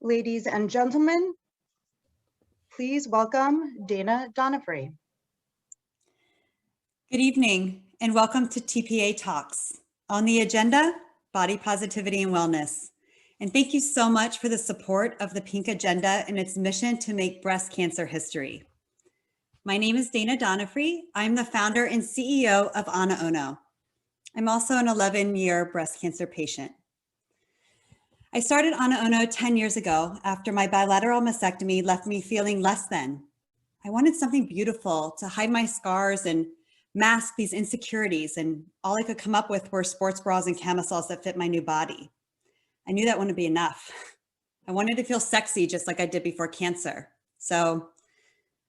Ladies and gentlemen, please welcome Dana Donofrey. Good evening and welcome to TPA Talks. On the agenda, body positivity and wellness. And thank you so much for the support of the Pink Agenda and its mission to make breast cancer history. My name is Dana Donofrey. I'm the founder and CEO of Ana Ono. I'm also an 11-year breast cancer patient. I started Ana Ono 10 years ago after my bilateral mastectomy left me feeling less than. I wanted something beautiful to hide my scars and mask these insecurities, and all I could come up with were sports bras and camisoles that fit my new body. I knew that wouldn't be enough. I wanted to feel sexy just like I did before cancer. So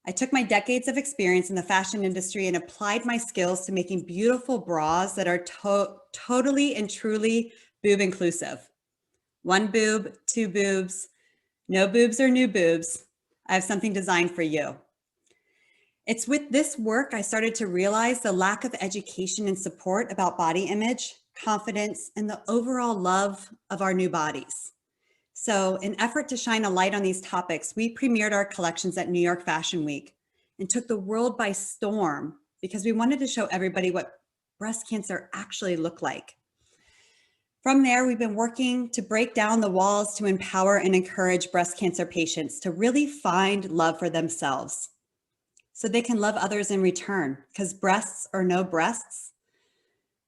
I took my decades of experience in the fashion industry and applied my skills to making beautiful bras that are totally and truly boob inclusive. One boob, two boobs, no boobs or new boobs. I have something designed for you. It's with this work I started to realize the lack of education and support about body image, confidence, and the overall love of our new bodies. So in effort to shine a light on these topics, we premiered our collections at New York Fashion Week and took the world by storm because we wanted to show everybody what breast cancer actually looked like. From there, we've been working to break down the walls to empower and encourage breast cancer patients to really find love for themselves so they can love others in return, because breasts or no breasts,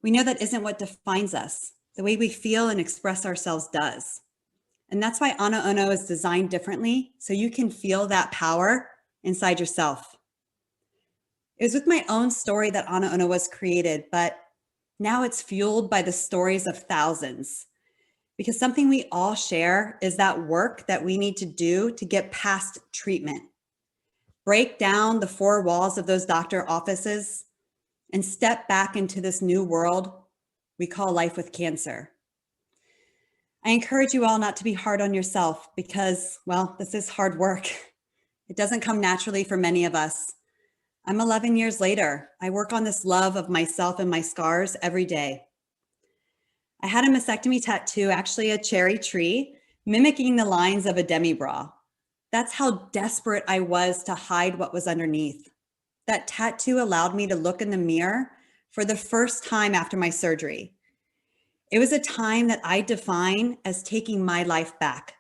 we know that isn't what defines us. The way we feel and express ourselves does. And that's why Ana Ono is designed differently, so you can feel that power inside yourself. It was with my own story that Ana Ono was created, but now it's fueled by the stories of thousands, because something we all share is that work that we need to do to get past treatment. Break down the four walls of those doctor offices and step back into this new world we call life with cancer. I encourage you all not to be hard on yourself because, well, this is hard work. It doesn't come naturally for many of us. I'm 11 years later. I work on this love of myself and my scars every day. I had a mastectomy tattoo, actually a cherry tree, mimicking the lines of a demi-bra. That's how desperate I was to hide what was underneath. That tattoo allowed me to look in the mirror for the first time after my surgery. It was a time that I define as taking my life back,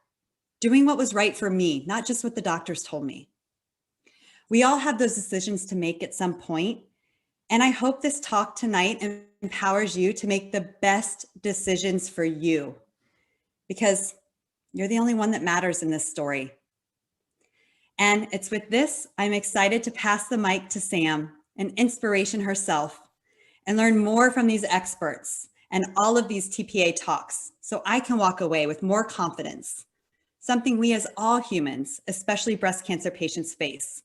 doing what was right for me, not just what the doctors told me. We all have those decisions to make at some point, and I hope this talk tonight empowers you to make the best decisions for you, because you're the only one that matters in this story. And it's with this, I'm excited to pass the mic to Sam, an inspiration herself, and learn more from these experts and all of these TPA talks so I can walk away with more confidence, something we as all humans, especially breast cancer patients, face.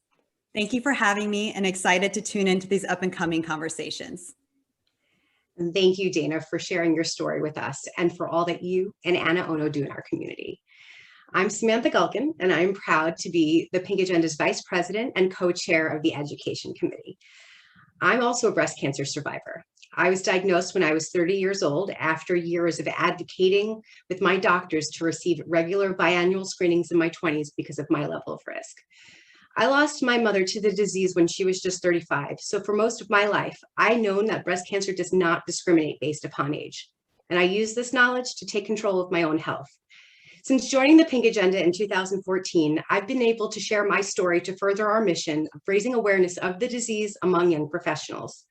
Thank you for having me and excited to tune into these up and coming conversations. And thank you, Dana, for sharing your story with us and for all that you and Ana Ono do in our community. I'm Samantha Gulkin, and I'm proud to be the Pink Agenda's Vice President and Co-Chair of the Education Committee. I'm also a breast cancer survivor. I was diagnosed when I was 30 years old after years of advocating with my doctors to receive regular biannual screenings in my 20s because of my level of risk. I lost my mother to the disease when she was just 35. So for most of my life, I've known that breast cancer does not discriminate based upon age. And I use this knowledge to take control of my own health. Since joining the Pink Agenda in 2014, I've been able to share my story to further our mission of raising awareness of the disease among young professionals.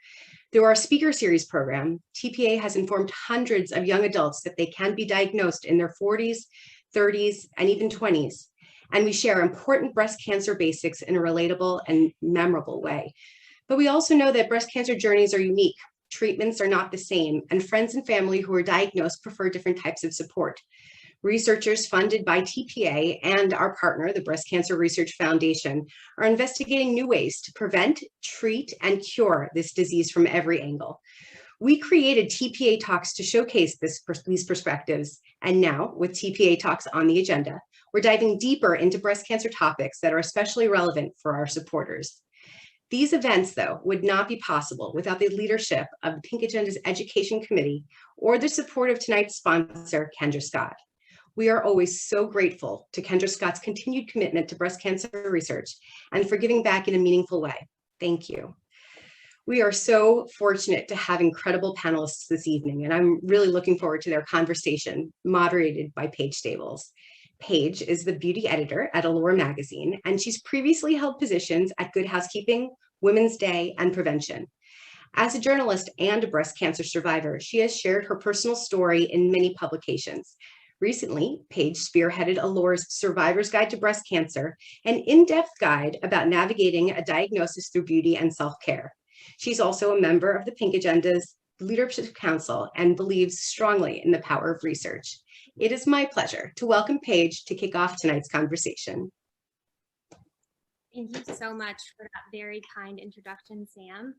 Through our speaker series program, TPA has informed hundreds of young adults that they can be diagnosed in their 40s, 30s, and even 20s. And we share important breast cancer basics in a relatable and memorable way. But we also know that breast cancer journeys are unique. Treatments are not the same, and friends and family who are diagnosed prefer different types of support. Researchers funded by TPA and our partner, the Breast Cancer Research Foundation, are investigating new ways to prevent, treat, and cure this disease from every angle. We created TPA Talks to showcase these perspectives, and now, with TPA Talks on the agenda, we're diving deeper into breast cancer topics that are especially relevant for our supporters. These events, though, would not be possible without the leadership of the Pink Agenda's Education Committee or the support of tonight's sponsor, Kendra Scott. We are always so grateful to Kendra Scott's continued commitment to breast cancer research and for giving back in a meaningful way. Thank you. We are so fortunate to have incredible panelists this evening, and I'm really looking forward to their conversation, moderated by Paige Stables. Paige is the beauty editor at Allure magazine, and she's previously held positions at Good Housekeeping, Women's Day, and Prevention. As a journalist and a breast cancer survivor, she has shared her personal story in many publications. Recently, Paige spearheaded Allure's Survivor's Guide to Breast Cancer, an in-depth guide about navigating a diagnosis through beauty and self-care. She's also a member of the Pink Agenda's Leadership Council and believes strongly in the power of research. It is my pleasure to welcome Paige to kick off tonight's conversation. Thank you so much for that very kind introduction, Sam.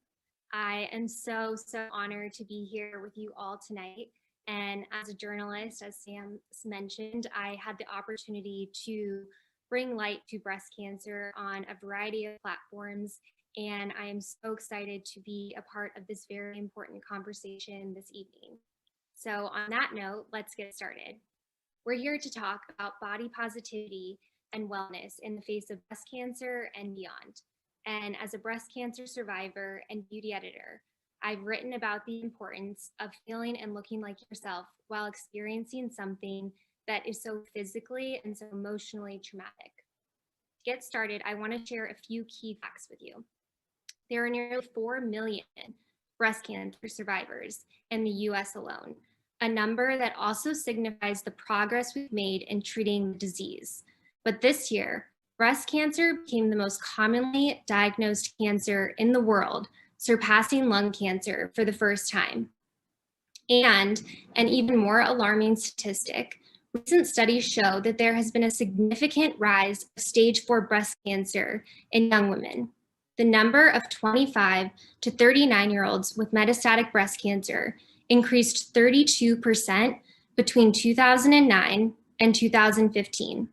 I am so honored to be here with you all tonight. And as a journalist, as Sam mentioned, I had the opportunity to bring light to breast cancer on a variety of platforms. And I am so excited to be a part of this very important conversation this evening. So on that note, let's get started. We're here to talk about body positivity and wellness in the face of breast cancer and beyond. And as a breast cancer survivor and beauty editor, I've written about the importance of feeling and looking like yourself while experiencing something that is so physically and so emotionally traumatic. To get started, I want to share a few key facts with you. There are nearly 4 million breast cancer survivors in the US alone, a number that also signifies the progress we've made in treating the disease. But this year, breast cancer became the most commonly diagnosed cancer in the world, surpassing lung cancer for the first time. And an even more alarming statistic, recent studies show that there has been a significant rise of stage 4 breast cancer in young women. The number of 25 to 39-year-olds with metastatic breast cancer increased 32% between 2009 and 2015.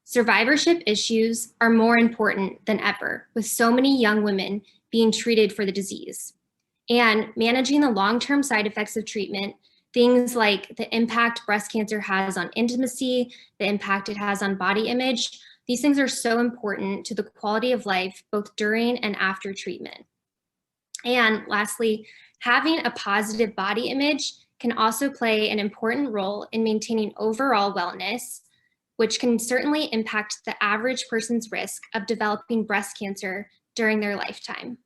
Survivorship issues are more important than ever, with so many young women being treated for the disease. And managing the long-term side effects of treatment, things like the impact breast cancer has on intimacy, the impact it has on body image, these things are so important to the quality of life, both during and after treatment. And lastly, having a positive body image can also play an important role in maintaining overall wellness, which can certainly impact the average person's risk of developing breast cancer during their lifetime.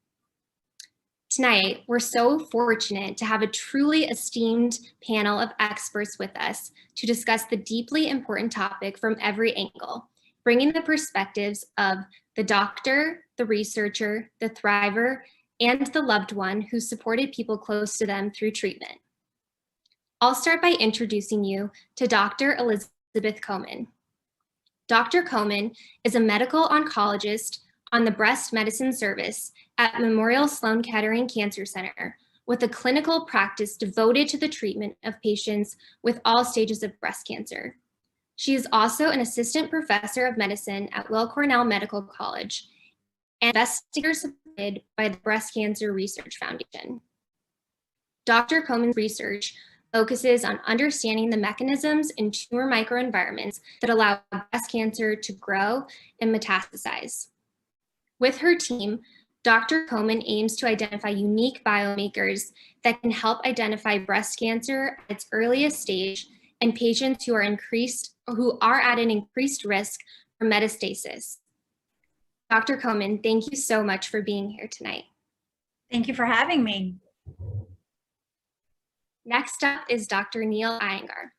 Tonight, we're so fortunate to have a truly esteemed panel of experts with us to discuss the deeply important topic from every angle, bringing the perspectives of the doctor, the researcher, the thriver, and the loved one who supported people close to them through treatment. I'll start by introducing you to Dr. Elizabeth Komen. Dr. Komen is a medical oncologist on the breast medicine service at Memorial Sloan Kettering Cancer Center, with a clinical practice devoted to the treatment of patients with all stages of breast cancer. She is also an assistant professor of medicine at Weill Cornell Medical College and investigator supported by the Breast Cancer Research Foundation. Dr. Komen's research focuses on understanding the mechanisms in tumor microenvironments that allow breast cancer to grow and metastasize. With her team, Dr. Komen aims to identify unique biomarkers that can help identify breast cancer at its earliest stage and patients who are at an increased risk for metastasis. Dr. Komen, thank you so much for being here tonight. Thank you for having me. Next up is Dr. Neil Iyengar.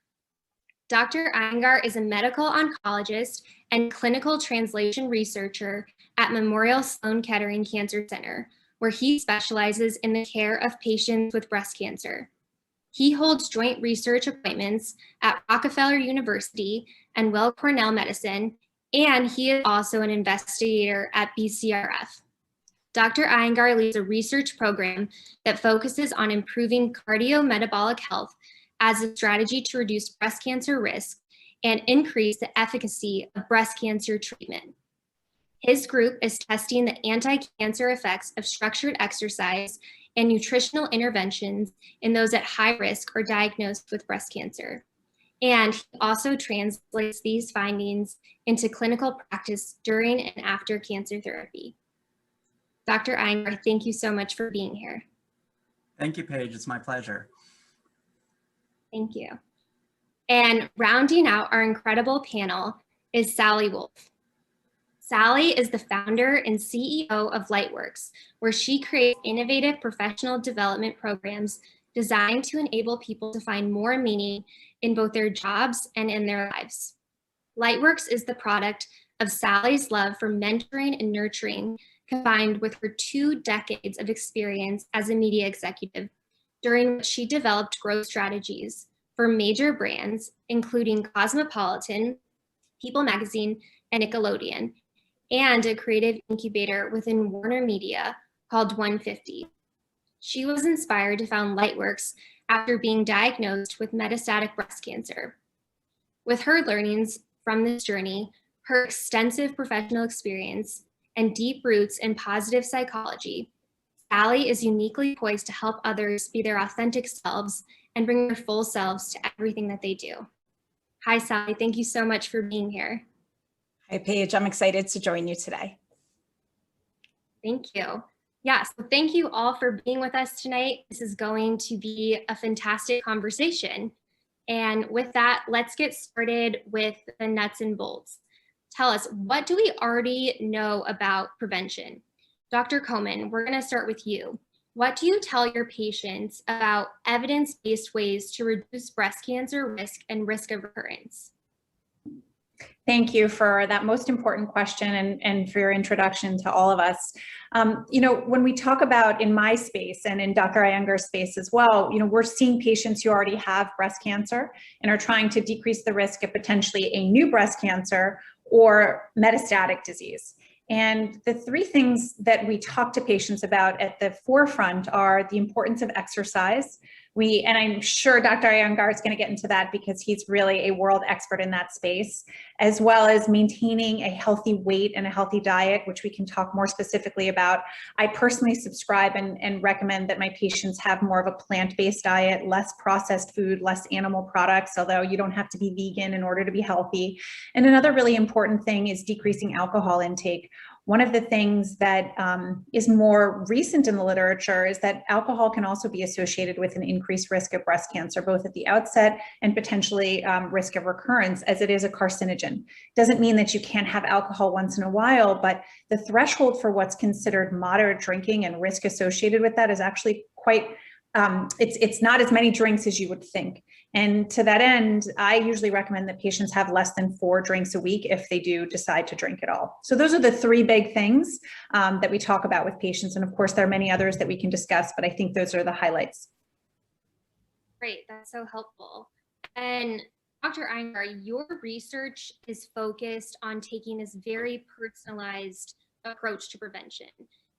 Dr. Iyengar is a medical oncologist and clinical translation researcher at Memorial Sloan Kettering Cancer Center, where he specializes in the care of patients with breast cancer. He holds joint research appointments at Rockefeller University and Weill Cornell Medicine, and he is also an investigator at BCRF. Dr. Iyengar leads a research program that focuses on improving cardiometabolic health as a strategy to reduce breast cancer risk and increase the efficacy of breast cancer treatment. His group is testing the anti-cancer effects of structured exercise and nutritional interventions in those at high risk or diagnosed with breast cancer. And he also translates these findings into clinical practice during and after cancer therapy. Dr. Iyengar, thank you so much for being here. Thank you, Paige. It's my pleasure. Thank you. And rounding out our incredible panel is Sally Wolf. Sally is the founder and CEO of Lightworks, where she creates innovative professional development programs designed to enable people to find more meaning in both their jobs and in their lives. Lightworks is the product of Sally's love for mentoring and nurturing, combined with her 2 decades of experience as a media executive, during which she developed growth strategies for major brands, including Cosmopolitan, People Magazine, and Nickelodeon, and a creative incubator within Warner Media called 150. She was inspired to found Lightworks after being diagnosed with metastatic breast cancer. With her learnings from this journey, her extensive professional experience, and deep roots in positive psychology, Sally is uniquely poised to help others be their authentic selves and bring their full selves to everything that they do. Hi, Sally. Thank you so much for being here. Hi, Paige. I'm excited to join you today. Thank you. Yeah, so thank you all for being with us tonight. This is going to be a fantastic conversation. And with that, let's get started with the nuts and bolts. Tell us, what do we already know about prevention? Dr. Komen, we're going to start with you. What do you tell your patients about evidence-based ways to reduce breast cancer risk and risk of recurrence? Thank you for that most important question and for your introduction to all of us. When we talk about in my space and in Dr. Iyengar's space as well, we're seeing patients who already have breast cancer and are trying to decrease the risk of potentially a new breast cancer or metastatic disease. And the 3 things that we talk to patients about at the forefront are the importance of exercise. And I'm sure Dr. Iyengar is going to get into that because he's really a world expert in that space, as well as maintaining a healthy weight and a healthy diet, which we can talk more specifically about. I personally subscribe and recommend that my patients have more of a plant-based diet, less processed food, less animal products, although you don't have to be vegan in order to be healthy. And another really important thing is decreasing alcohol intake. One of the things that is more recent in the literature is that alcohol can also be associated with an increased risk of breast cancer, both at the outset and potentially risk of recurrence, as it is a carcinogen. Doesn't mean that you can't have alcohol once in a while, but the threshold for what's considered moderate drinking and risk associated with that is actually quite, it's not as many drinks as you would think. And to that end, I usually recommend that patients have less than 4 drinks a week if they do decide to drink at all. So those are the 3 big things that we talk about with patients. And of course, there are many others that we can discuss, but I think those are the highlights. Great, that's so helpful. And Dr. Iyengar, your research is focused on taking this very personalized approach to prevention.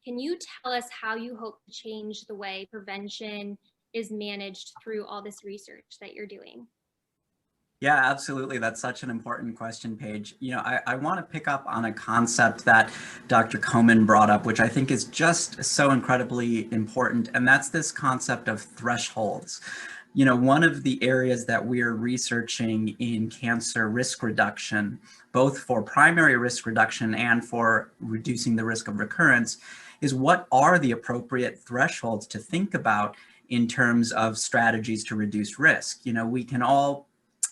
Can you tell us how you hope to change the way prevention is managed through all this research that you're doing? Yeah, absolutely. That's such an important question, Paige. I want to pick up on a concept that Dr. Komen brought up, which I think is just so incredibly important, and that's this concept of thresholds. One of the areas that we're researching in cancer risk reduction, both for primary risk reduction and for reducing the risk of recurrence, is what are the appropriate thresholds to think about in terms of strategies to reduce risk. We can all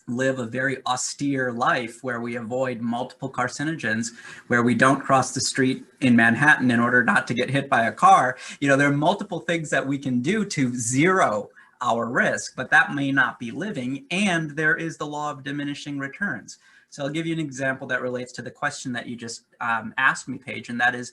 live a very austere life where we avoid multiple carcinogens, where we don't cross the street in Manhattan in order not to get hit by a car. There are multiple things that we can do to zero our risk, but that may not be living. And there is the law of diminishing returns. So I'll give you an example that relates to the question that you just asked me, Paige, and that is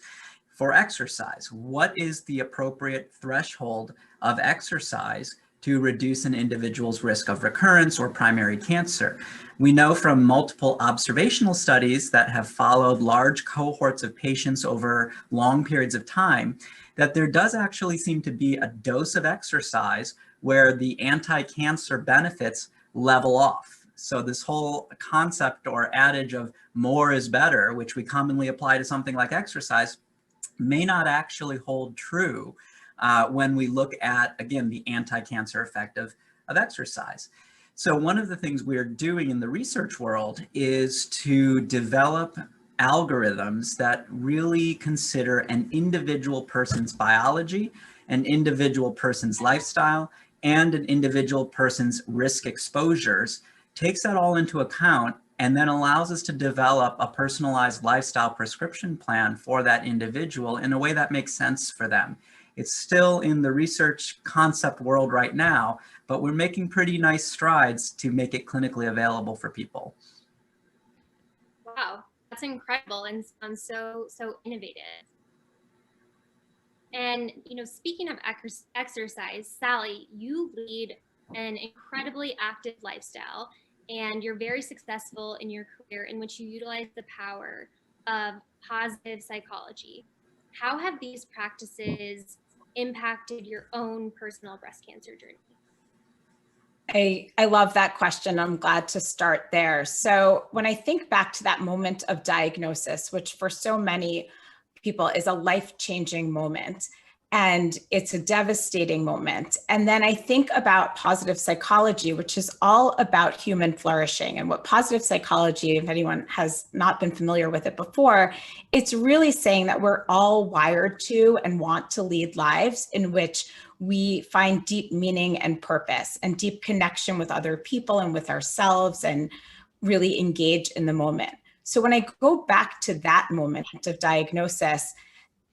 for exercise. What is the appropriate threshold of exercise to reduce an individual's risk of recurrence or primary cancer? We know from multiple observational studies that have followed large cohorts of patients over long periods of time that there does actually seem to be a dose of exercise where the anti-cancer benefits level off. So this whole concept or adage of more is better, which we commonly apply to something like exercise, may not actually hold true when we look at, again, the anti-cancer effect of exercise. So one of the things we're doing in the research world is to develop algorithms that really consider an individual person's biology, an individual person's lifestyle, and an individual person's risk exposures, takes that all into account, and then allows us to develop a personalized lifestyle prescription plan for that individual in a way that makes sense for them. It's still in the research concept world right now, but we're making pretty nice strides to make it clinically available for people. Wow, that's incredible and sounds so innovative. And speaking of exercise, Sally, you lead an incredibly active lifestyle, and you're very successful in your career in which you utilize the power of positive psychology. How have these practices impacted your own personal breast cancer journey? I love that question. I'm glad to start there. So when I think back to that moment of diagnosis, which for so many people is a life-changing moment, and it's a devastating moment. And then I think about positive psychology, which is all about human flourishing. And what positive psychology, if anyone has not been familiar with it before, it's really saying that we're all wired to and want to lead lives in which we find deep meaning and purpose and deep connection with other people and with ourselves, and really engage in the moment. So when I go back to that moment of diagnosis,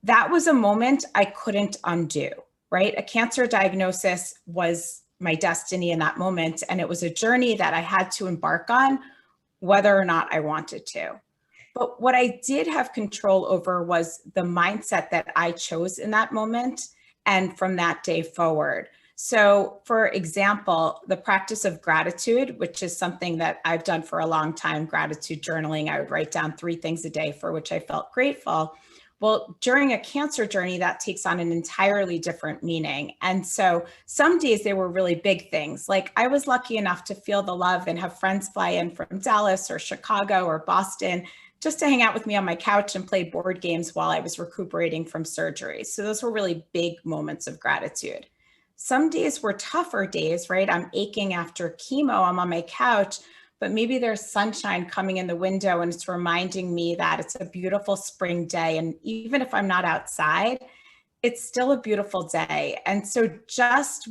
that was a moment I couldn't undo, right? A cancer diagnosis was my destiny in that moment. And it was a journey that I had to embark on, whether or not I wanted to. But what I did have control over was the mindset that I chose in that moment and from that day forward. So for example, the practice of gratitude, which is something that I've done for a long time, gratitude journaling, I would write down 3 things a day for which I felt grateful. Well, during a cancer journey, that takes on an entirely different meaning. And so some days they were really big things. Like I was lucky enough to feel the love and have friends fly in from Dallas or Chicago or Boston just to hang out with me on my couch and play board games while I was recuperating from surgery. So those were really big moments of gratitude. Some days were tougher days, right? I'm aching after chemo, I'm on my couch, but maybe there's sunshine coming in the window and it's reminding me that it's a beautiful spring day. And even if I'm not outside, it's still a beautiful day. And so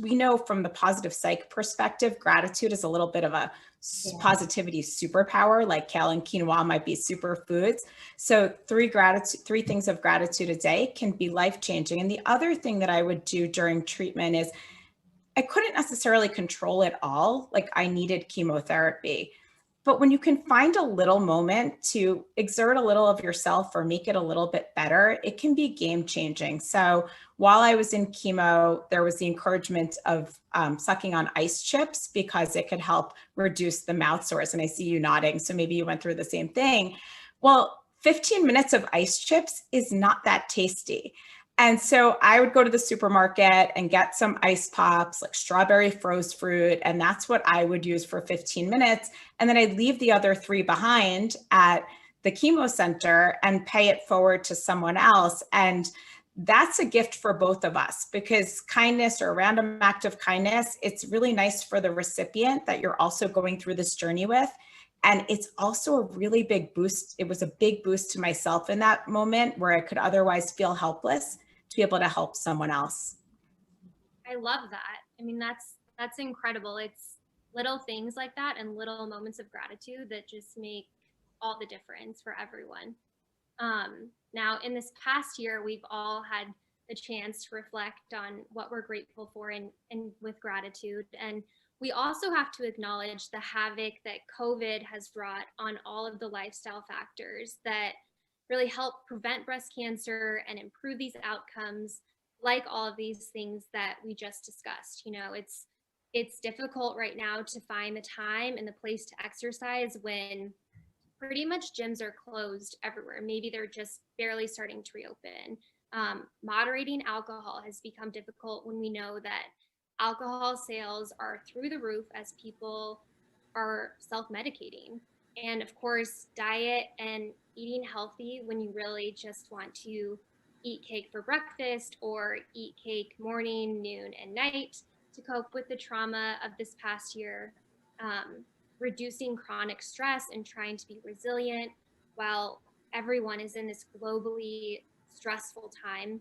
we know from the positive psych perspective, gratitude is a little bit of a positivity superpower, like kale and quinoa might be superfoods. So 3 things of gratitude a day can be life-changing. And the other thing that I would do during treatment is I couldn't necessarily control it all. Like I needed chemotherapy. But when you can find a little moment to exert a little of yourself or make it a little bit better, it can be game changing. So while I was in chemo, there was the encouragement of sucking on ice chips because it could help reduce the mouth sores. And I see you nodding, so maybe you went through the same thing. Well, 15 minutes of ice chips is not that tasty. And so I would go to the supermarket and get some ice pops, like strawberry froze fruit, and that's what I would use for 15 minutes. And then I'd leave the other 3 behind at the chemo center and pay it forward to someone else. And that's a gift for both of us, because kindness, or a random act of kindness, it's really nice for the recipient that you're also going through this journey with. And it's also a really big boost. It was a big boost to myself in that moment where I could otherwise feel helpless, to be able to help someone else. I love that. I mean, that's incredible. It's little things like that and little moments of gratitude that just make all the difference for everyone. Now, in this past year, we've all had the chance to reflect on what we're grateful for and with gratitude. And we also have to acknowledge the havoc that COVID has wrought on all of the lifestyle factors that really help prevent breast cancer and improve these outcomes, like all of these things that we just discussed. It's difficult right now to find the time and the place to exercise when pretty much gyms are closed everywhere. Maybe they're just barely starting to reopen. Moderating alcohol has become difficult when we know that alcohol sales are through the roof as people are self-medicating. And of course, diet and eating healthy when you really just want to eat cake for breakfast or eat cake morning, noon, and night to cope with the trauma of this past year. reducing chronic stress and trying to be resilient while everyone is in this globally stressful time.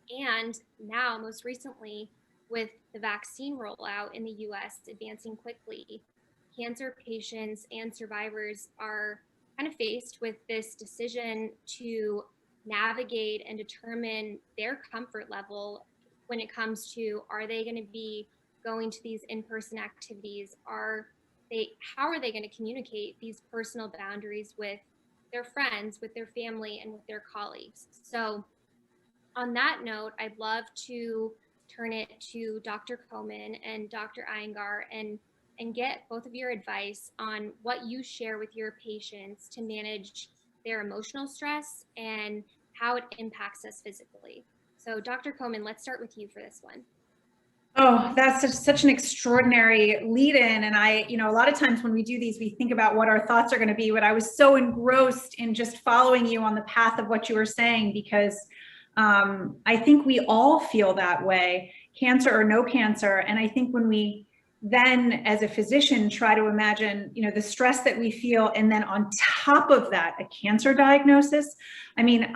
And now, most recently, with the vaccine rollout in the US advancing quickly, cancer patients and survivors are kind of faced with this decision to navigate and determine their comfort level when it comes to, are they going to be going to these in-person activities? How are they going to communicate these personal boundaries with their friends, with their family, and with their colleagues? So on that note, I'd love to turn it to Dr. Komen and Dr. Iyengar and get both of your advice on what you share with your patients to manage their emotional stress and how it impacts us physically. So Dr. Komen, let's start with you for this one. Oh, that's such an extraordinary lead in. And a lot of times when we do these, we think about what our thoughts are going to be, but I was so engrossed in just following you on the path of what you were saying, because I think we all feel that way, cancer or no cancer. And I think when we then, as a physician, try to imagine, the stress that we feel, and then on top of that, a cancer diagnosis. I mean,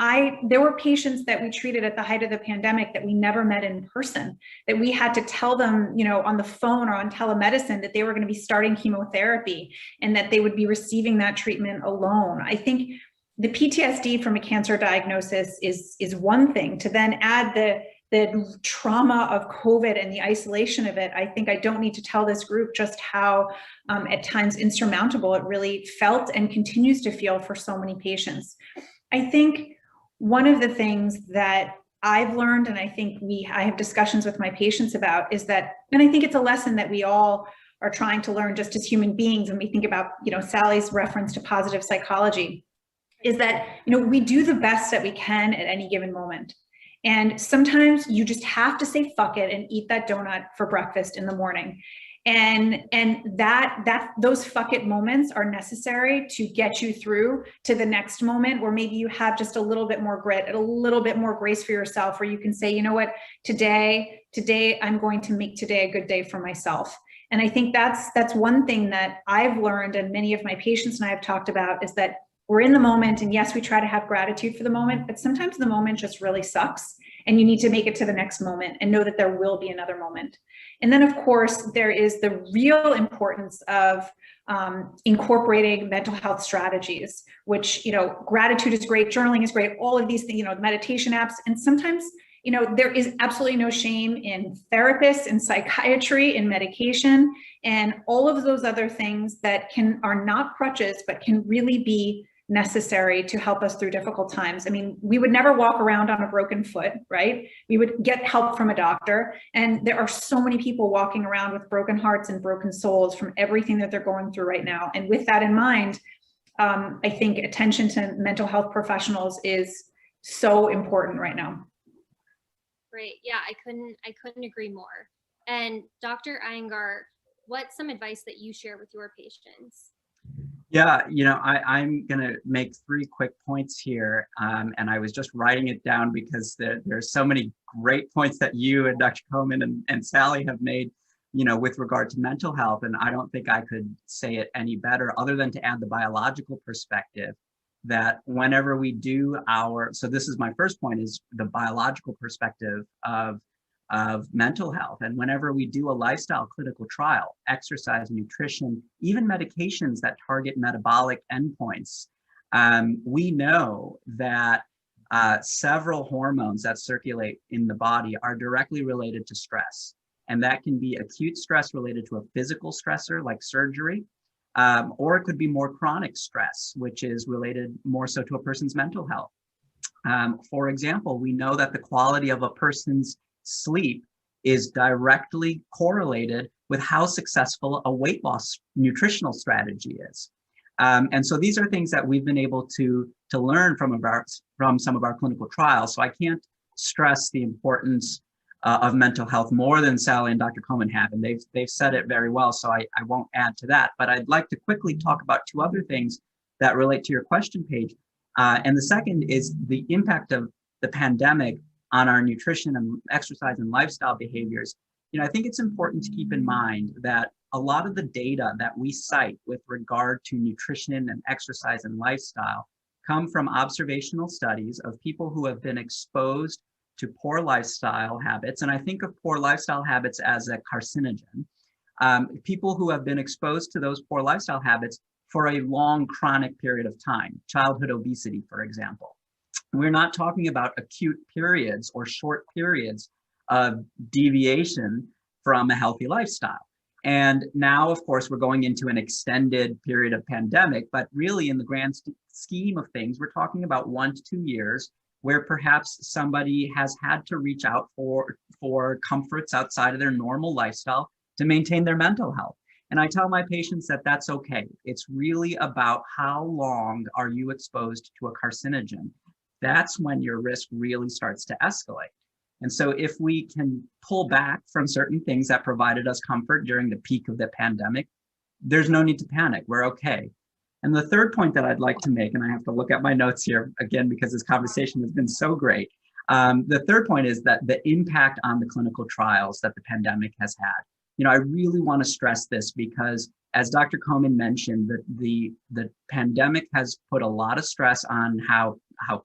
there were patients that we treated at the height of the pandemic that we never met in person, that we had to tell them, on the phone or on telemedicine that they were going to be starting chemotherapy and that they would be receiving that treatment alone. I think the PTSD from a cancer diagnosis is one thing. To then add the trauma of COVID and the isolation of it, I think I don't need to tell this group just how at times insurmountable it really felt and continues to feel for so many patients. I think one of the things that I've learned, and I think I have discussions with my patients about, is that, and I think it's a lesson that we all are trying to learn just as human beings, and we think about, Sally's reference to positive psychology, is that, we do the best that we can at any given moment. And sometimes you just have to say fuck it and eat that donut for breakfast in the morning. And those fuck it moments are necessary to get you through to the next moment, where maybe you have just a little bit more grit and a little bit more grace for yourself, where you can say, you know what, today I'm going to make today a good day for myself. And I think that's one thing that I've learned, and many of my patients and I have talked about, is that we're in the moment, and yes, we try to have gratitude for the moment, but sometimes the moment just really sucks, and you need to make it to the next moment and know that there will be another moment. And then, of course, there is the real importance of incorporating mental health strategies, which, gratitude is great, journaling is great, all of these things, meditation apps. And sometimes, there is absolutely no shame in therapists, in psychiatry, in medication, and all of those other things that are not crutches, but can really be necessary to help us through difficult times. I mean, we would never walk around on a broken foot, right? We would get help from a doctor. And there are so many people walking around with broken hearts and broken souls from everything that they're going through right now. And with that in mind, I think attention to mental health professionals is so important right now. Great. Yeah, I couldn't agree more. And Dr. Iyengar, what's some advice that you share with your patients? Yeah, I'm going to make 3 quick points here. And I was just writing it down because there's so many great points that you and Dr. Komen and Sally have made, with regard to mental health. And I don't think I could say it any better, other than to add the biological perspective, that whenever we do so this is my first point, is the biological perspective of mental health. And whenever we do a lifestyle clinical trial, exercise, nutrition, even medications that target metabolic endpoints, we know that several hormones that circulate in the body are directly related to stress. And that can be acute stress related to a physical stressor like surgery, or it could be more chronic stress, which is related more so to a person's mental health. For example, we know that the quality of a person's sleep is directly correlated with how successful a weight loss nutritional strategy is. And so these are things that we've been able to learn from some of our clinical trials. So I can't stress the importance of mental health more than Sally and Dr. Komen have, and they've said it very well, so I won't add to that. But I'd like to quickly talk about 2 other things that relate to your question, Paige. And the second is the impact of the pandemic on our nutrition and exercise and lifestyle behaviors. I think it's important to keep in mind that a lot of the data that we cite with regard to nutrition and exercise and lifestyle come from observational studies of people who have been exposed to poor lifestyle habits. And I think of poor lifestyle habits as a carcinogen. People who have been exposed to those poor lifestyle habits for a long chronic period of time, childhood obesity, for example. We're not talking about acute periods or short periods of deviation from a healthy lifestyle. And now, of course, we're going into an extended period of pandemic, but really in the grand scheme of things, we're talking about 1 to 2 years where perhaps somebody has had to reach out for comforts outside of their normal lifestyle to maintain their mental health. And I tell my patients that that's okay. It's really about how long are you exposed to a carcinogen. That's when your risk really starts to escalate. And so if we can pull back from certain things that provided us comfort during the peak of the pandemic, there's no need to panic. We're okay. And the third point that I'd like to make, and I have to look at my notes here again because this conversation has been so great. The third point is that the impact on the clinical trials that the pandemic has had. I really want to stress this because, as Dr. Komen mentioned, the pandemic has put a lot of stress on how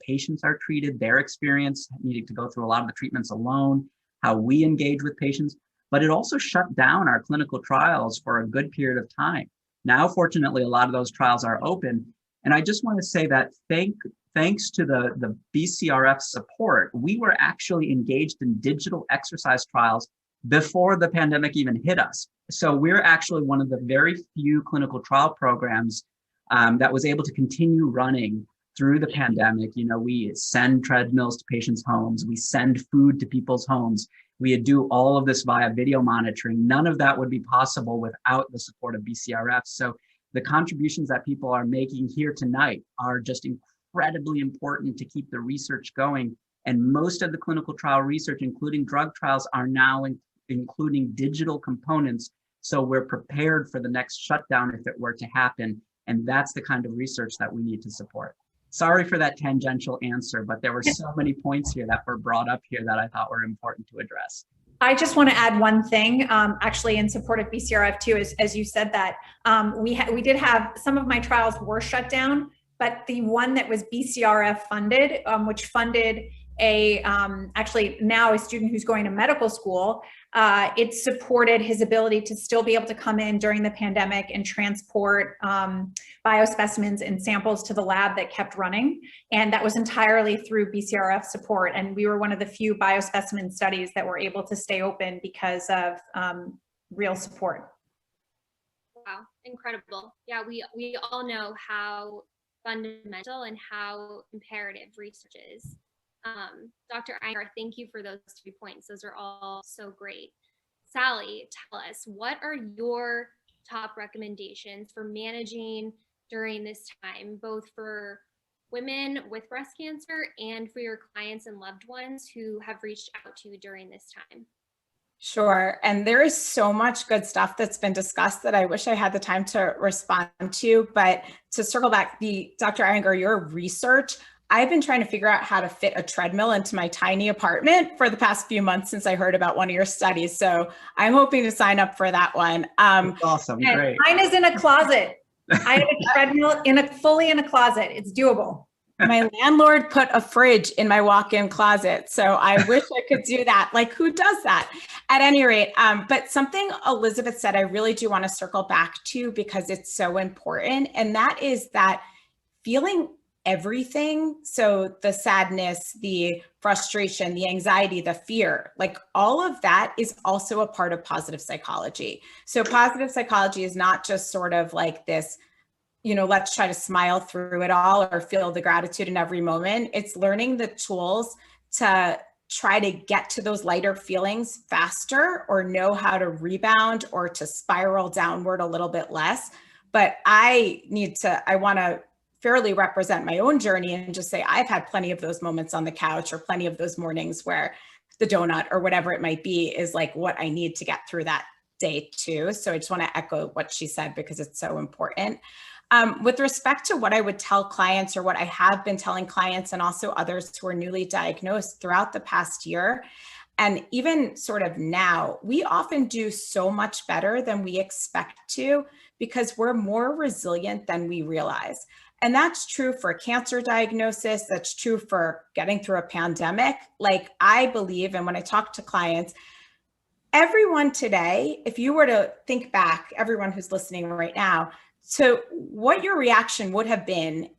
patients are treated, their experience needing to go through a lot of the treatments alone, how we engage with patients, but it also shut down our clinical trials for a good period of time. Now, fortunately, a lot of those trials are open. And I just want to say that thanks to the BCRF support, we were actually engaged in digital exercise trials before the pandemic even hit us. So we're actually one of the very few clinical trial programs that was able to continue running through the pandemic. We send treadmills to patients' homes, we send food to people's homes, we do all of this via video monitoring. None of that would be possible without the support of BCRF. So the contributions that people are making here tonight are just incredibly important to keep the research going. And most of the clinical trial research, including drug trials, are now including digital components. So we're prepared for the next shutdown if it were to happen. And that's the kind of research that we need to support. Sorry for that tangential answer, but there were so many points here that were brought up here that I thought were important to address. I just want to add one thing, actually in support of BCRF too, as you said that we did have some of my trials were shut down, but the one that was BCRF funded, which funded actually now a student who's going to medical school, it supported his ability to still be able to come in during the pandemic and transport biospecimens and samples to the lab that kept running. And that was entirely through BCRF support. And we were one of the few biospecimen studies that were able to stay open because of real support. Wow, incredible. Yeah, we all know how fundamental and how imperative research is. Dr. Iyengar, thank you for those 3 points. Those are all so great. Sally, tell us, what are your top recommendations for managing during this time, both for women with breast cancer and for your clients and loved ones who have reached out to you during this time? Sure. And there is so much good stuff that's been discussed that I wish I had the time to respond to. But to circle back, Dr. Iyengar, your research, I've been trying to figure out how to fit a treadmill into my tiny apartment for the past few months since I heard about one of your studies. So I'm hoping to sign up for that one. That's awesome. Great. Mine is in a closet. I have a treadmill fully in a closet. It's doable. My landlord put a fridge in my walk-in closet. So I wish I could do that. Like, who does that? At any rate, but something Elizabeth said, I really do want to circle back to because it's so important. And that is that feeling everything. So the sadness, the frustration, the anxiety, the fear, like all of that is also a part of positive psychology. So positive psychology is not just sort of like this, let's try to smile through it all or feel the gratitude in every moment. It's learning the tools to try to get to those lighter feelings faster or know how to rebound or to spiral downward a little bit less. But I want to fairly represent my own journey and just say, I've had plenty of those moments on the couch or plenty of those mornings where the donut or whatever it might be is like what I need to get through that day too. So I just want to echo what she said because it's so important. With respect to what I would tell clients or what I have been telling clients and also others who are newly diagnosed throughout the past year, And even sort of now, we often do so much better than we expect to because we're more resilient than we realize. And that's true for cancer diagnosis. That's true for getting through a pandemic. Like I believe, and when I talk to clients, everyone today, if you were to think back, everyone who's listening right now, to what your reaction would have been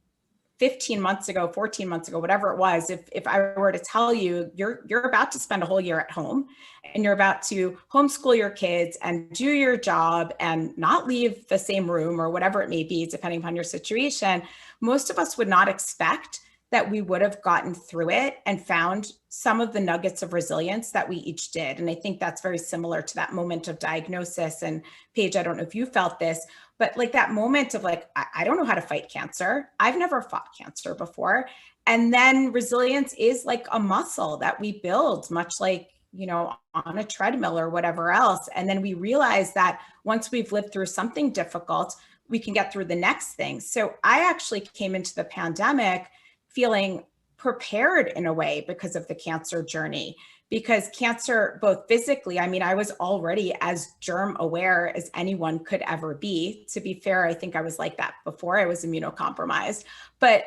15 months ago, 14 months ago, whatever it was, if I were to tell you you're about to spend a whole year at home and you're about to homeschool your kids and do your job and not leave the same room or whatever it may be, depending upon your situation, most of us would not expect that we would have gotten through it and found some of the nuggets of resilience that we each did. And I think that's very similar to that moment of diagnosis. And Paige, I don't know if you felt this, but like that moment of like, I don't know how to fight cancer. I've never fought cancer before. And then resilience is like a muscle that we build, much like, you know, on a treadmill or whatever else. And then we realize that once we've lived through something difficult, we can get through the next thing. So I actually came into the pandemic feeling prepared in a way because of the cancer journey, because cancer, both physically, I mean, I was already as germ aware as anyone could ever be. To be fair, I think I was like that before I was immunocompromised. But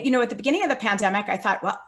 you know, at the beginning of the pandemic, I thought, well,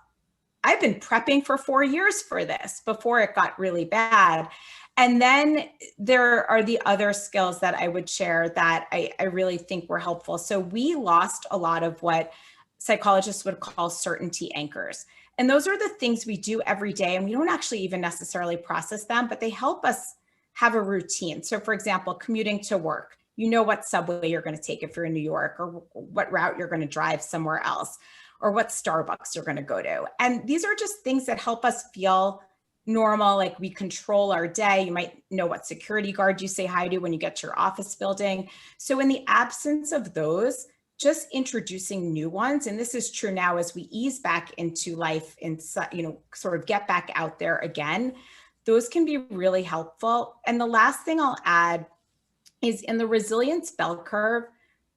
I've been prepping for 4 years for this before it got really bad. And then there are the other skills that I would share that I really think were helpful. So we lost a lot of what psychologists would call certainty anchors. And those are the things we do every day. And we don't actually even necessarily process them, but they help us have a routine. So for example, commuting to work, you know what subway you're going to take if you're in New York, or what route you're going to drive somewhere else, or what Starbucks you're going to go to. And these are just things that help us feel normal, like we control our day. You might know what security guard you say hi to when you get to your office building. So in the absence of those, just introducing new ones, and this is true now as we ease back into life and, you know, sort of get back out there again, those can be really helpful. And the last thing I'll add is in the resilience bell curve,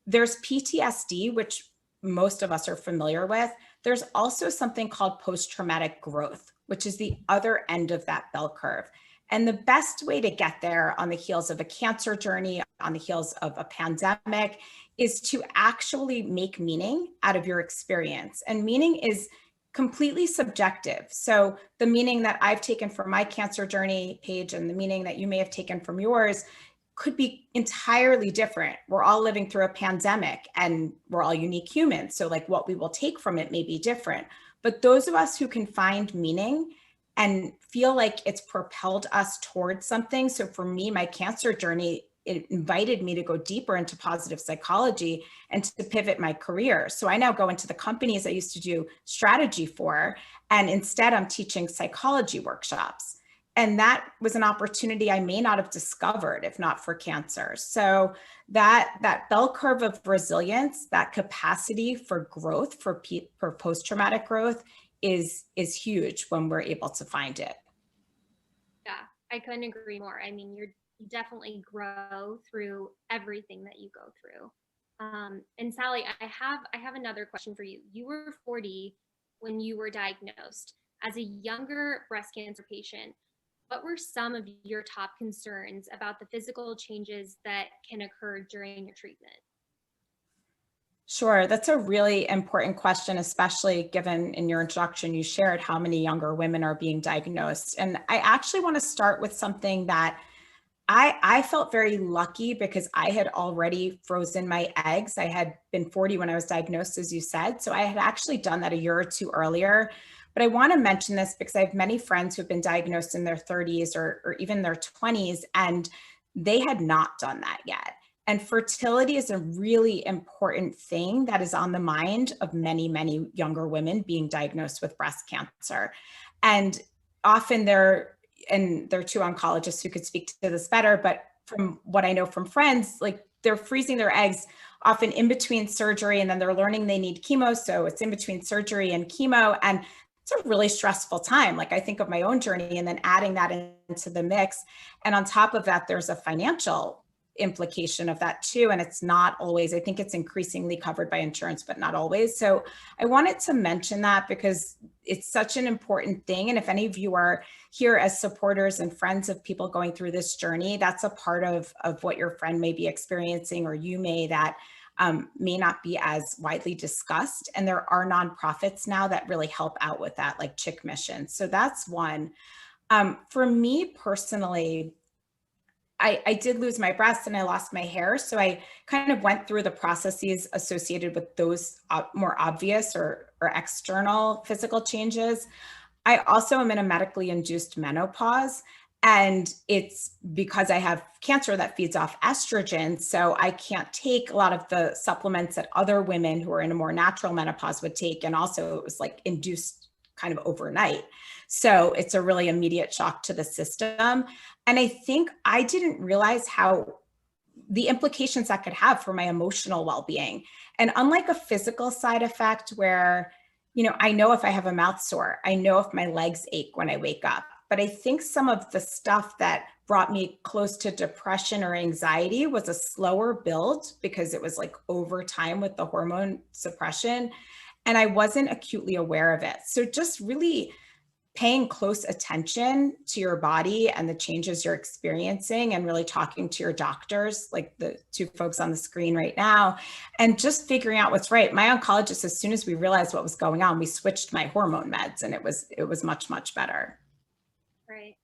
there's PTSD, which most of us are familiar with. There's also something called post-traumatic growth, which is the other end of that bell curve. And the best way to get there on the heels of a cancer journey, on the heels of a pandemic, is to actually make meaning out of your experience. And meaning is completely subjective. So the meaning that I've taken from my cancer journey, Paige, and the meaning that you may have taken from yours could be entirely different. We're all living through a pandemic and we're all unique humans. So like what we will take from it may be different. But those of us who can find meaning and feel like it's propelled us towards something. So for me, my cancer journey, it invited me to go deeper into positive psychology and to pivot my career. So I now go into the companies I used to do strategy for, and instead I'm teaching psychology workshops. And that was an opportunity I may not have discovered if not for cancer. So that bell curve of resilience, that capacity for growth, for post-traumatic growth is huge when we're able to find it. Yeah, I couldn't agree more. I mean, you definitely grow through everything that you go through. And Sally, I have another question for you. You were 40 when you were diagnosed. As a younger breast cancer patient, what were some of your top concerns about the physical changes that can occur during your treatment? Sure, that's a really important question, especially given in your introduction, you shared how many younger women are being diagnosed. And I actually want to start with something that I felt very lucky because I had already frozen my eggs. I had been 40 when I was diagnosed, as you said. So I had actually done that a year or two earlier. But I want to mention this because I have many friends who have been diagnosed in their 30s or even their 20s, and they had not done that yet. And fertility is a really important thing that is on the mind of many, many younger women being diagnosed with breast cancer. And often there are two oncologists who could speak to this better, but from what I know from friends, like they're freezing their eggs often in between surgery, and then they're learning they need chemo. So it's in between surgery and chemo. And it's a really stressful time. Like I think of my own journey and then adding that into the mix. And on top of that, there's a financial implication of that too. And it's not always, I think it's increasingly covered by insurance, but not always. So I wanted to mention that because it's such an important thing. And if any of you are here as supporters and friends of people going through this journey, that's a part of what your friend may be experiencing, or you that may not be as widely discussed. And there are nonprofits now that really help out with that, like Chick Mission. So that's one. For me personally, I did lose my breasts and I lost my hair. So I kind of went through the processes associated with those more obvious or external physical changes. I also am in a medically induced menopause, and it's because I have cancer that feeds off estrogen. So I can't take a lot of the supplements that other women who are in a more natural menopause would take. And also it was like induced kind of overnight. So it's a really immediate shock to the system. And I think I didn't realize how the implications that could have for my emotional well-being. And unlike a physical side effect where, I know if I have a mouth sore, I know if my legs ache when I wake up, but I think some of the stuff that brought me close to depression or anxiety was a slower build because it was like over time with the hormone suppression, and I wasn't acutely aware of it. So just really paying close attention to your body and the changes you're experiencing, and really talking to your doctors, like the two folks on the screen right now, and just figuring out what's right. My oncologist, as soon as we realized what was going on, we switched my hormone meds, and it was much, much better. Right.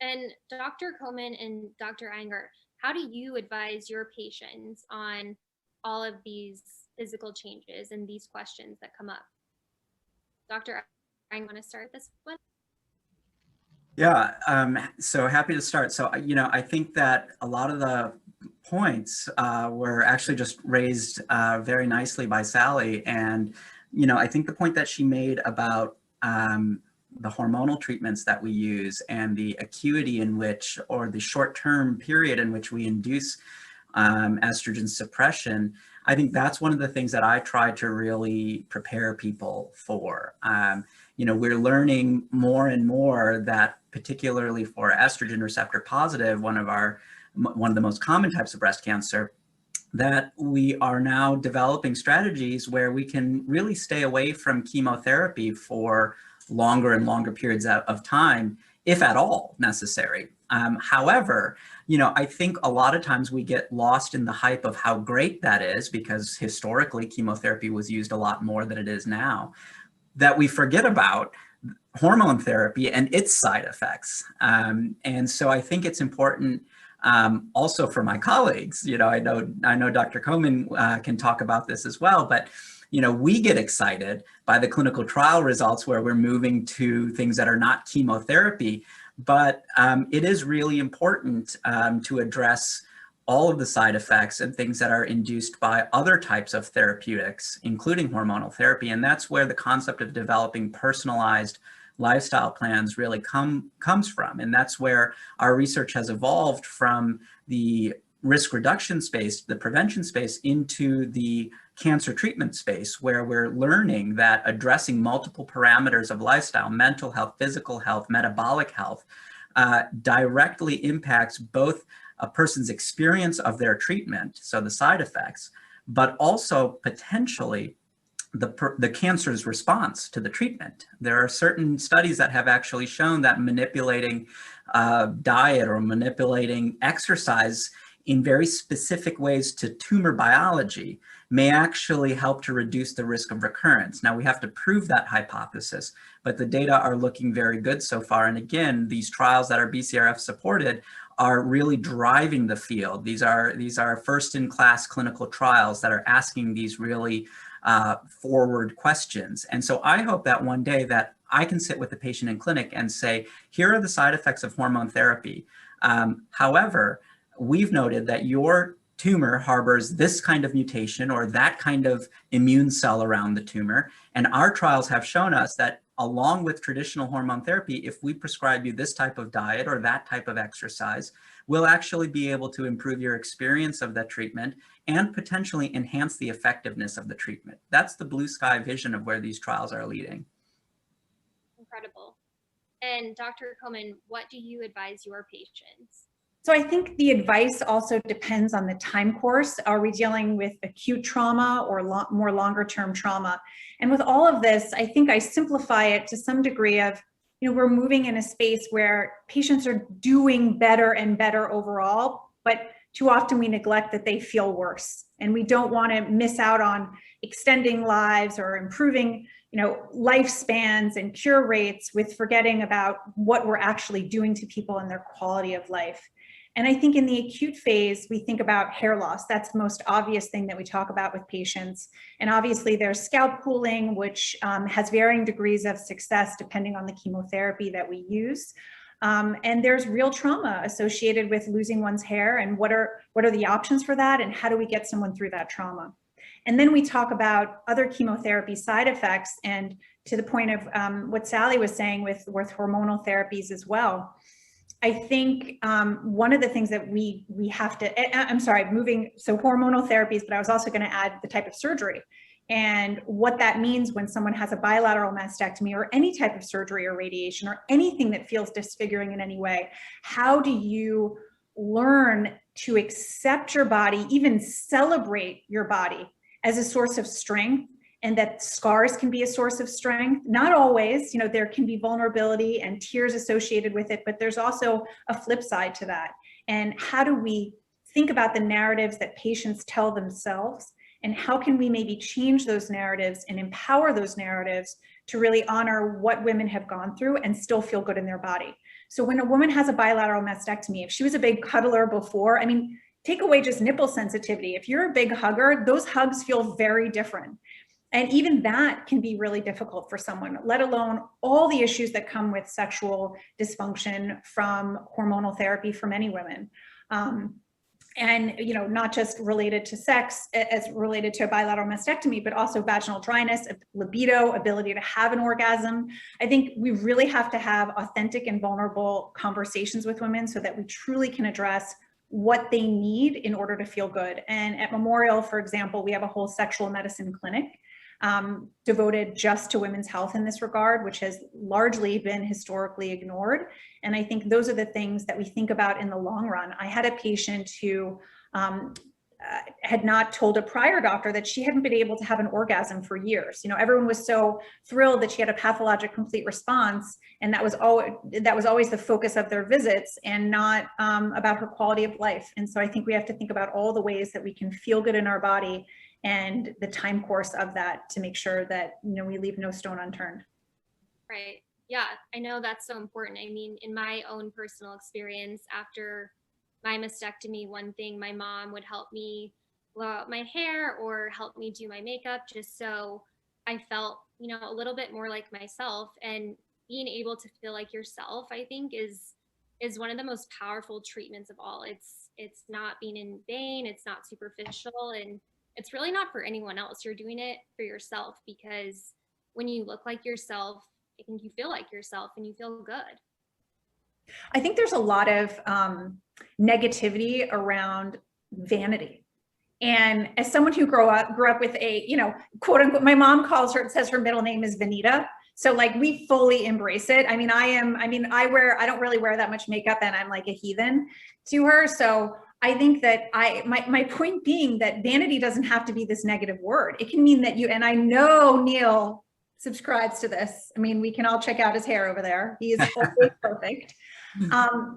And Dr. Komen and Dr. Iyengar, how do you advise your patients on all of these physical changes and these questions that come up? Dr. Iyengar, want to start this one? Yeah, so happy to start. So, I think that a lot of the points were actually just raised very nicely by Sally. And, I think the point that she made about the hormonal treatments that we use and the acuity in which, or the short-term period in which we induce estrogen suppression, I think that's one of the things that I try to really prepare people for. We're learning more and more that, particularly for estrogen receptor positive, one of the most common types of breast cancer, that we are now developing strategies where we can really stay away from chemotherapy for longer and longer periods of time, if at all necessary. However, I think a lot of times we get lost in the hype of how great that is, because historically chemotherapy was used a lot more than it is now, that we forget about hormone therapy and its side effects. And so I think it's important also for my colleagues. I know Dr. Komen can talk about this as well, but we get excited by the clinical trial results where we're moving to things that are not chemotherapy, but it is really important to address all of the side effects and things that are induced by other types of therapeutics, including hormonal therapy. And that's where the concept of developing personalized lifestyle plans really comes from. And that's where our research has evolved from the risk reduction space, the prevention space, into the cancer treatment space, where we're learning that addressing multiple parameters of lifestyle, mental health, physical health, metabolic health, directly impacts both a person's experience of their treatment, so the side effects, but also potentially the cancer's response to the treatment. There are certain studies that have actually shown that manipulating diet or manipulating exercise in very specific ways to tumor biology may actually help to reduce the risk of recurrence. Now, we have to prove that hypothesis, but the data are looking very good so far. And again, these trials that are BCRF supported are really driving the field. These are first-in-class clinical trials that are asking these really forward questions. And so I hope that one day that I can sit with the patient in clinic and say, here are the side effects of hormone therapy. However, we've noted that your tumor harbors this kind of mutation or that kind of immune cell around the tumor. And our trials have shown us that along with traditional hormone therapy, if we prescribe you this type of diet or that type of exercise, we'll actually be able to improve your experience of that treatment and potentially enhance the effectiveness of the treatment. That's the blue sky vision of where these trials are leading. Incredible. And Dr. Komen, what do you advise your patients? So I think the advice also depends on the time course. Are we dealing with acute trauma or more longer term trauma? And with all of this, I think I simplify it to some degree of, we're moving in a space where patients are doing better and better overall, but too often we neglect that they feel worse. And we don't want to miss out on extending lives or improving, lifespans and cure rates with forgetting about what we're actually doing to people and their quality of life. And I think in the acute phase, we think about hair loss. That's the most obvious thing that we talk about with patients. And obviously there's scalp cooling, which has varying degrees of success depending on the chemotherapy that we use. And there's real trauma associated with losing one's hair, and what are the options for that, and how do we get someone through that trauma? And then we talk about other chemotherapy side effects, and to the point of what Sally was saying with hormonal therapies as well. I think one of the things that we have to, so hormonal therapies, but I was also going to add the type of surgery and what that means when someone has a bilateral mastectomy or any type of surgery or radiation or anything that feels disfiguring in any way. How do you learn to accept your body, even celebrate your body as a source of strength, and that scars can be a source of strength? Not always, there can be vulnerability and tears associated with it, but there's also a flip side to that. And how do we think about the narratives that patients tell themselves, and how can we maybe change those narratives and empower those narratives to really honor what women have gone through and still feel good in their body? So when a woman has a bilateral mastectomy, if she was a big cuddler before, take away just nipple sensitivity. If you're a big hugger, those hugs feel very different. And even that can be really difficult for someone, let alone all the issues that come with sexual dysfunction from hormonal therapy for many women. And, not just related to sex as related to a bilateral mastectomy, but also vaginal dryness, libido, ability to have an orgasm. I think we really have to have authentic and vulnerable conversations with women so that we truly can address what they need in order to feel good. And at Memorial, for example, we have a whole sexual medicine clinic devoted just to women's health in this regard, which has largely been historically ignored. And I think those are the things that we think about in the long run. I had a patient who had not told a prior doctor that she hadn't been able to have an orgasm for years. Everyone was so thrilled that she had a pathologic complete response, and that was always the focus of their visits, and not about her quality of life. And so I think we have to think about all the ways that we can feel good in our body and the time course of that to make sure that we leave no stone unturned. Right. Yeah, I know that's so important. In my own personal experience, after my mastectomy, one thing, my mom would help me blow out my hair or help me do my makeup just so I felt, a little bit more like myself. And being able to feel like yourself, I think is one of the most powerful treatments of all. It's not being in vain, it's not superficial, and it's really not for anyone else. You're doing it for yourself, because when you look like yourself, I think you feel like yourself and you feel good. I think there's a lot of negativity around vanity. And as someone who grew up with a, quote unquote, my mom says her middle name is Vanita. So we fully embrace it. I don't really wear that much makeup, and I'm like a heathen to her. So I think that my point being that vanity doesn't have to be this negative word. It can mean that and I know Neil subscribes to this. We can all check out his hair over there. He is always perfect.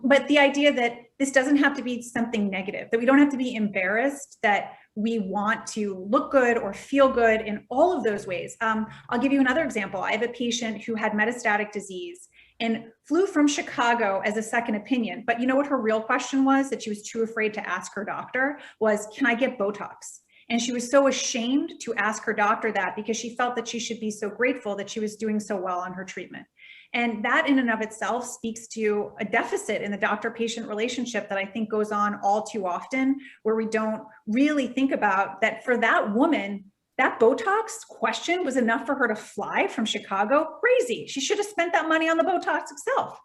But the idea that this doesn't have to be something negative, that we don't have to be embarrassed that we want to look good or feel good in all of those ways. I'll give you another example. I have a patient who had metastatic disease and flew from Chicago as a second opinion. But you know what her real question was, that she was too afraid to ask her doctor, was, can I get Botox? And she was so ashamed to ask her doctor that, because she felt that she should be so grateful that she was doing so well on her treatment. And that in and of itself speaks to a deficit in the doctor-patient relationship that I think goes on all too often, where we don't really think about that for that woman, that Botox question was enough for her to fly from Chicago. Crazy. She should have spent that money on the Botox itself.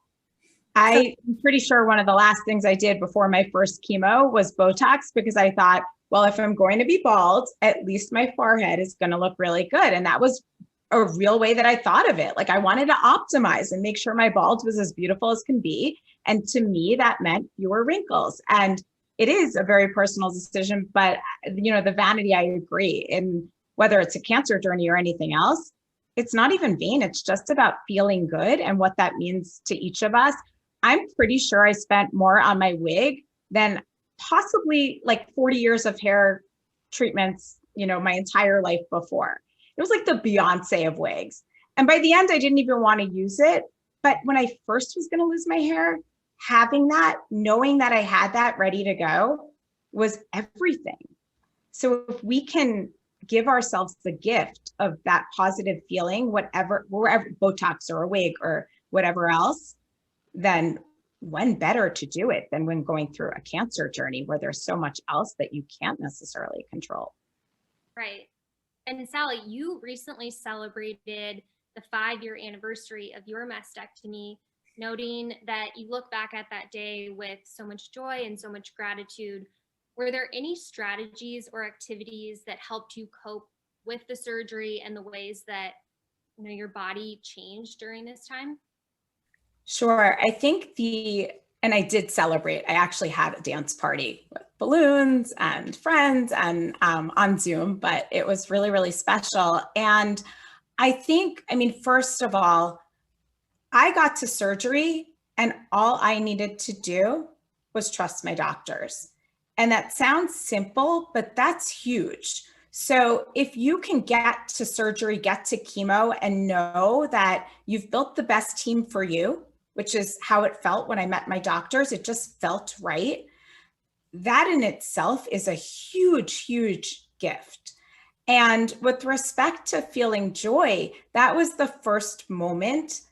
I'm pretty sure one of the last things I did before my first chemo was Botox, because I thought, well, if I'm going to be bald, at least my forehead is going to look really good. And that was a real way that I thought of it. Like I wanted to optimize and make sure my bald was as beautiful as can be. And to me, that meant fewer wrinkles. And it is a very personal decision, but the vanity, I agree. And whether it's a cancer journey or anything else, it's not even vain. It's just about feeling good and what that means to each of us. I'm pretty sure I spent more on my wig than possibly like 40 years of hair treatments, my entire life before. It was like the Beyonce of wigs. And by the end, I didn't even want to use it. But when I first was going to lose my hair, having that, knowing that I had that ready to go was everything. So if we can give ourselves the gift of that positive feeling, wherever Botox or a wig or whatever else, then when better to do it than when going through a cancer journey where there's so much else that you can't necessarily control. Right. And Sally, you recently celebrated the 5-year anniversary of your mastectomy, noting that you look back at that day with so much joy and so much gratitude. Were there any strategies or activities that helped you cope with the surgery and the ways that your body changed during this time? Sure. I think and I did celebrate. I actually had a dance party with balloons and friends and on Zoom, but it was really, really special. And I think, first of all, I got to surgery and all I needed to do was trust my doctors. And that sounds simple, but that's huge. So if you can get to surgery, get to chemo, and know that you've built the best team for you, which is how it felt when I met my doctors, it just felt right. That in itself is a huge, huge gift. And with respect to feeling joy, that was the first moment,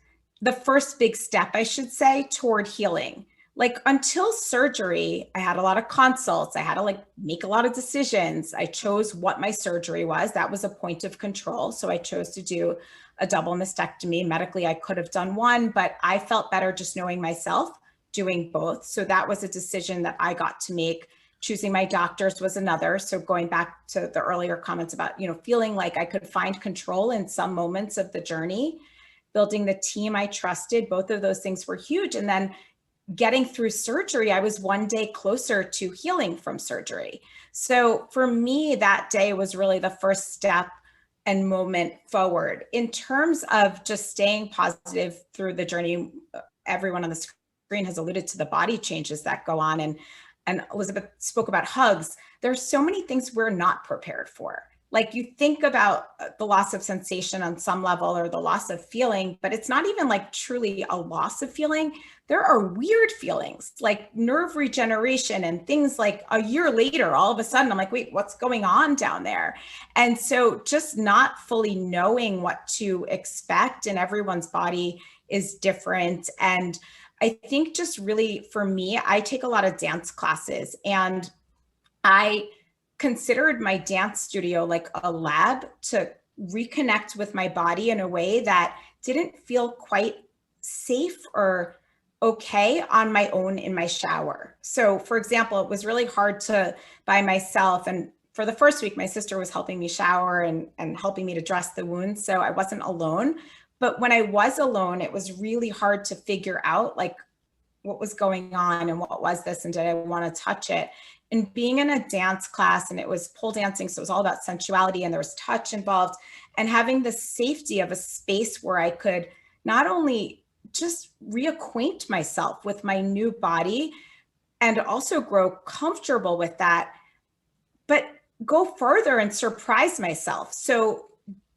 the first big step, I should say, toward healing. Like until surgery, I had a lot of consults. I had to make a lot of decisions. I chose what my surgery was. That was a point of control. So I chose to do a double mastectomy. Medically, I could have done one, but I felt better just knowing myself doing both. So that was a decision that I got to make. Choosing my doctors was another. So going back to the earlier comments about, feeling like I could find control in some moments of the journey, building the team I trusted, both of those things were huge. And then getting through surgery, I was one day closer to healing from surgery. So for me, that day was really the first step and moment forward. In terms of just staying positive through the journey, everyone on the screen has alluded to the body changes that go on. And Elizabeth spoke about hugs. There's so many things we're not prepared for. Like you think about the loss of sensation on some level or the loss of feeling, but it's not even truly a loss of feeling. There are weird feelings like nerve regeneration and things like a year later, all of a sudden I'm like, wait, what's going on down there? And so just not fully knowing what to expect, and everyone's body is different. And I think just really for me, I take a lot of dance classes, and I considered my dance studio like a lab to reconnect with my body in a way that didn't feel quite safe or okay on my own in my shower. So for example, it was really hard by myself. And for the first week, my sister was helping me shower and helping me to dress the wounds. So I wasn't alone. But when I was alone, it was really hard to figure out what was going on and what was this and did I want to touch it. And being in a dance class, and it was pole dancing, so it was all about sensuality and there was touch involved, and having the safety of a space where I could not only just reacquaint myself with my new body and also grow comfortable with that, but go further and surprise myself. So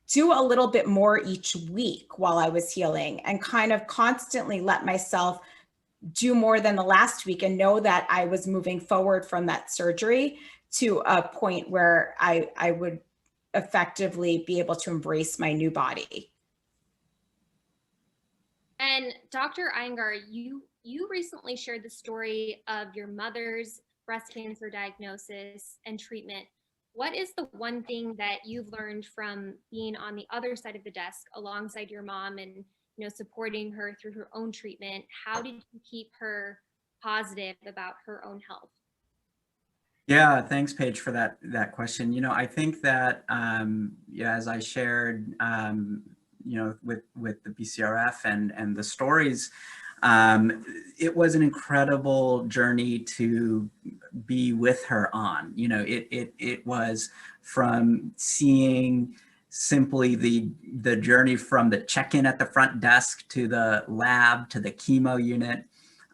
do a little bit more each week while I was healing, and kind of constantly let myself do more than the last week, and know that I was moving forward from that surgery to a point where I would effectively be able to embrace my new body. And Dr. Iyengar, you recently shared the story of your mother's breast cancer diagnosis and treatment. What is the one thing that you've learned from being on the other side of the desk alongside your mom and supporting her through her own treatment? How did you keep her positive about her own health? Yeah, thanks, Paige, for that question. I think that yeah, as I shared, with the BCRF and the stories, it was an incredible journey to be with her on. It was from seeing simply the journey from the check-in at the front desk to the lab to the chemo unit.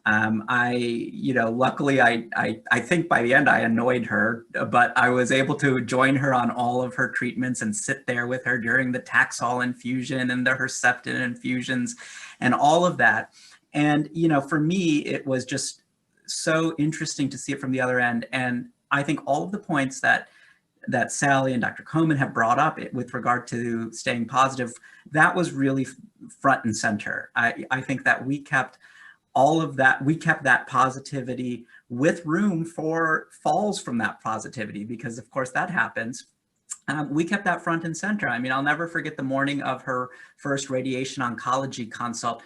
Luckily, I think by the end I annoyed her, but I was able to join her on all of her treatments and sit there with her during the Taxol infusion and the Herceptin infusions and all of that. And, for me, it was just so interesting to see it from the other end. And I think all of the points that Sally and Dr. Komen have brought up with regard to staying positive, that was really front and center. I think that we kept that positivity with room for falls from that positivity, because of course that happens. We kept that front and center. I mean, I'll never forget the morning of her first radiation oncology consult.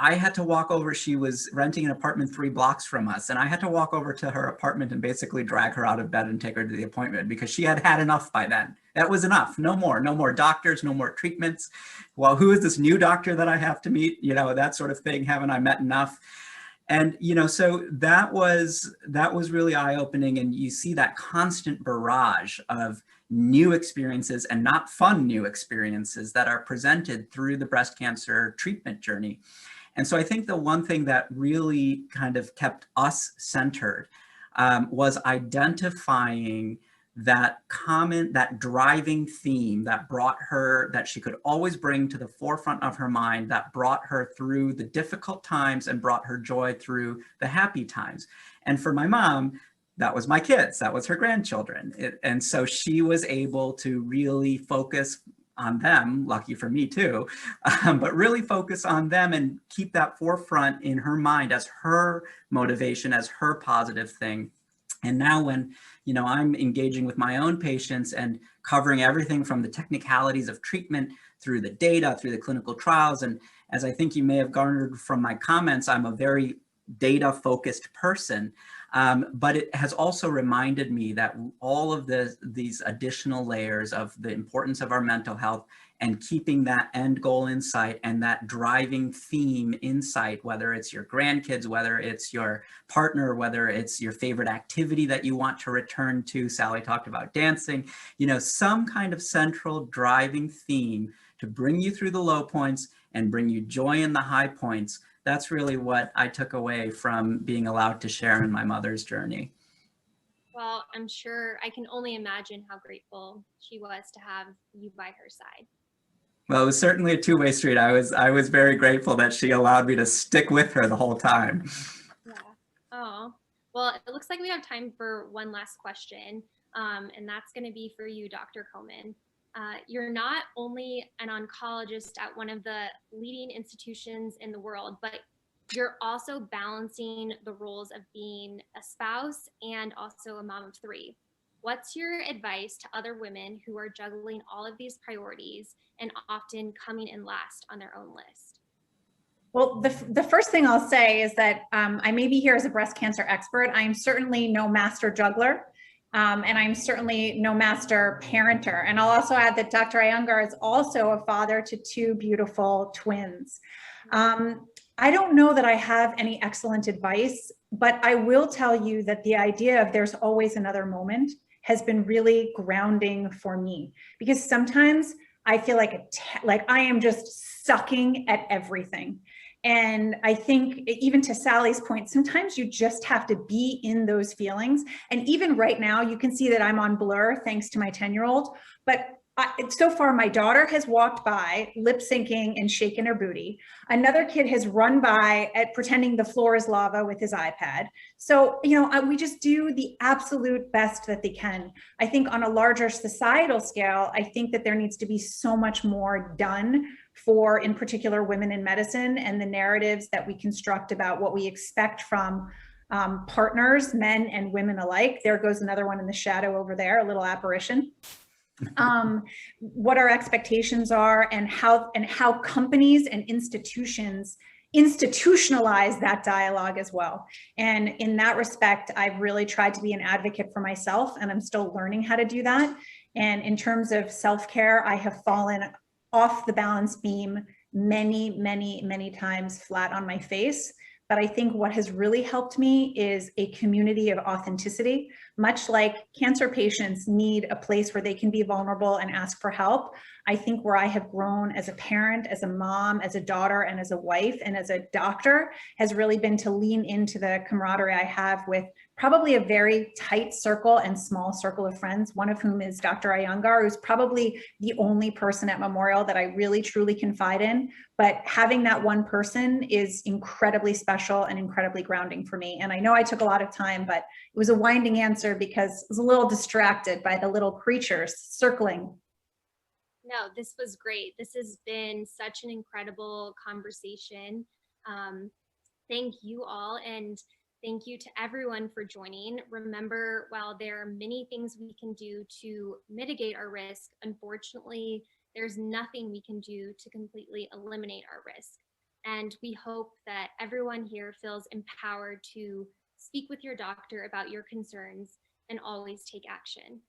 I had to walk over, she was renting an apartment 3 blocks from us, and I had to walk over to her apartment and basically drag her out of bed and take her to the appointment because she had had enough by then. That was enough. No more doctors, no more treatments. Well, who is this new doctor that I have to meet? That sort of thing. Haven't I met enough? And, so that was really eye-opening. And you see that constant barrage of new experiences, and not fun new experiences, that are presented through the breast cancer treatment journey. And so I think the one thing that really kind of kept us centered was identifying that driving theme that she could always bring to the forefront of her mind, that brought her through the difficult times and brought her joy through the happy times. And for my mom, that was my kids, that was her grandchildren. And so she was able to really focus on them, lucky for me too, but really focus on them and keep that forefront in her mind as her motivation, as her positive thing. And now when, I'm engaging with my own patients and covering everything from the technicalities of treatment through the data, through the clinical trials. And as I think you may have garnered from my comments, I'm a very data-focused person. But it has also reminded me that all of these additional layers of the importance of our mental health and keeping that end goal in sight and that driving theme in sight, whether it's your grandkids, whether it's your partner, whether it's your favorite activity that you want to return to. Sally talked about dancing, some kind of central driving theme to bring you through the low points and bring you joy in the high points. That's really what I took away from being allowed to share in my mother's journey. Well, I'm sure I can only imagine how grateful she was to have you by her side. Well, it was certainly a two-way street. I was very grateful that she allowed me to stick with her the whole time. Yeah. Oh, well, it looks like we have time for one last question, and that's going to be for you, Dr. Komen. You're not only an oncologist at one of the leading institutions in the world, but you're also balancing the roles of being a spouse and also a mom of 3. What's your advice to other women who are juggling all of these priorities and often coming in last on their own list? Well, the first thing I'll say is that I may be here as a breast cancer expert. I'm certainly no master juggler. And I'm certainly no master parenter. And I'll also add that Dr. Iyengar is also a father to 2 beautiful twins. I don't know that I have any excellent advice, but I will tell you that the idea of there's always another moment has been really grounding for me, because sometimes I feel like I am just sucking at everything. And I think, even to Sally's point, sometimes you just have to be in those feelings. And even right now, you can see that I'm on blur thanks to my 10-year-old. But so far, my daughter has walked by lip syncing and shaking her booty. Another kid has run by at pretending the floor is lava with his iPad. So, we just do the absolute best that they can. I think on a larger societal scale, I think that there needs to be so much more done for, in particular, women in medicine and the narratives that we construct about what we expect from partners, men and women alike. There goes another one in the shadow over there, a little apparition. What our expectations are, and how companies and institutions institutionalize that dialogue as well. And in that respect, I've really tried to be an advocate for myself, and I'm still learning how to do that. And in terms of self-care, I have fallen off the balance beam many, many, many times flat on my face. But I think what has really helped me is a community of authenticity. Much like cancer patients need a place where they can be vulnerable and ask for help, I think where I have grown as a parent, as a mom, as a daughter, and as a wife, and as a doctor has really been to lean into the camaraderie I have with probably a very tight circle and small circle of friends, one of whom is Dr. Iyengar, who's probably the only person at Memorial that I really truly confide in. But having that one person is incredibly special and incredibly grounding for me. And I know I took a lot of time, but it was a winding answer because I was a little distracted by the little creatures circling. No, this was great. This has been such an incredible conversation. Thank you all, and thank you to everyone for joining. Remember, while there are many things we can do to mitigate our risk, unfortunately, there's nothing we can do to completely eliminate our risk. And we hope that everyone here feels empowered to speak with your doctor about your concerns and always take action.